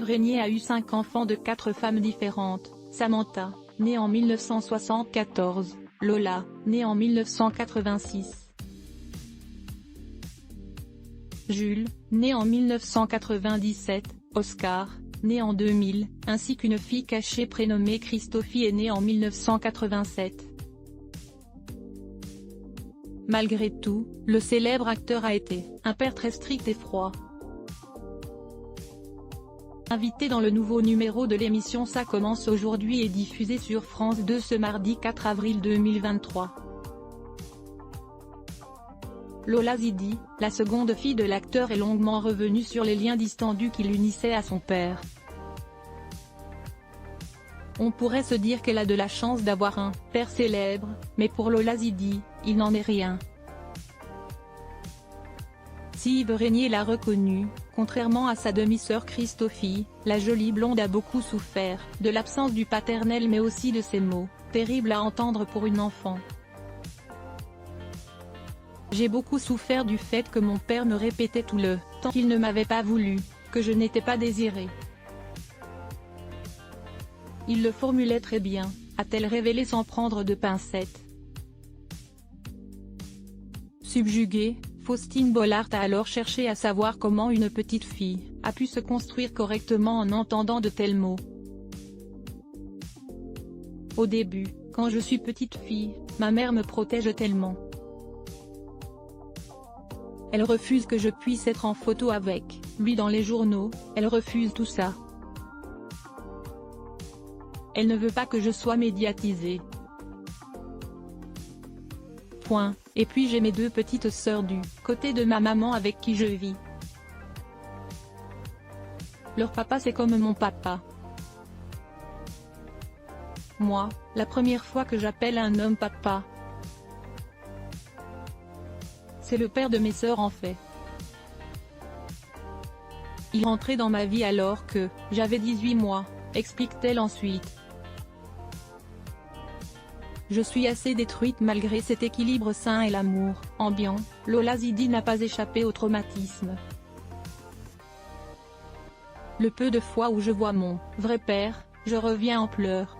Yves Régnier a eu 5 enfants de 4 femmes différentes: Samantha, née en 1974, Lola, née en 1986. Jules, né en 1997, Oscar, né en 2000, ainsi qu'une fille cachée prénommée Christophie est née en 1987. Malgré tout, le célèbre acteur a été un père très strict et froid. Invité dans le nouveau numéro de l'émission Ça commence aujourd'hui et diffusé sur France 2 ce mardi 4 avril 2023. Lola Zidi, la seconde fille de l'acteur, est longuement revenue sur les liens distendus qui l'unissaient à son père. On pourrait se dire qu'elle a de la chance d'avoir un père célèbre, mais pour Lola Zidi, il n'en est rien. Si Yves Régnier l'a reconnue, contrairement à sa demi-sœur Christophie, la jolie blonde a beaucoup souffert de l'absence du paternel mais aussi de ses mots, terribles à entendre pour une enfant. J'ai beaucoup souffert du fait que mon père me répétait tout le temps qu'il ne m'avait pas voulu, que je n'étais pas désirée. Il le formulait très bien, a-t-elle révélé sans prendre de pincettes. Subjuguée, Faustine Bollard a alors cherché à savoir comment une petite fille a pu se construire correctement en entendant de tels mots. Au début, quand je suis petite fille, ma mère me protège tellement. Elle refuse que je puisse être en photo avec lui dans les journaux, elle refuse tout ça. Elle ne veut pas que je sois médiatisée. Point. Et puis j'ai mes 2 petites sœurs du côté de ma maman avec qui je vis. Leur papa c'est comme mon papa. Moi, la première fois que j'appelle un homme papa, c'est le père de mes sœurs en fait. Il rentrait dans ma vie alors que j'avais 18 mois, explique-t-elle ensuite. Je suis assez détruite malgré cet équilibre sain et l'amour ambiant. Lola Zidi n'a pas échappé au traumatisme. Le peu de fois où je vois mon vrai père, je reviens en pleurs.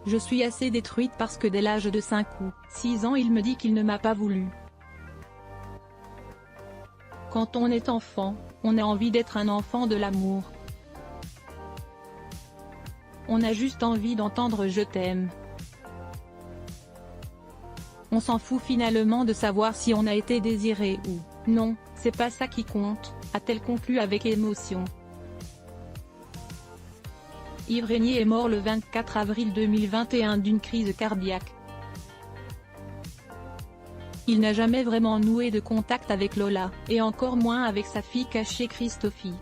Je suis assez détruite parce que dès l'âge de 5 ou 6 ans il me dit qu'il ne m'a pas voulu. Quand on est enfant, on a envie d'être un enfant de l'amour. On a juste envie d'entendre « je t'aime ». On s'en fout finalement de savoir si on a été désiré ou non, c'est pas ça qui compte, a-t-elle conclu avec émotion. Yves Régnier est mort le 24 avril 2021 d'une crise cardiaque. Il n'a jamais vraiment noué de contact avec Lola, et encore moins avec sa fille cachée Christophie.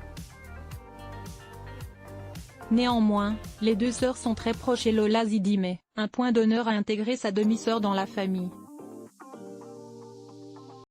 Néanmoins, les 2 sœurs sont très proches et Lola Zidi met un point d'honneur à intégrer sa demi-sœur dans la famille.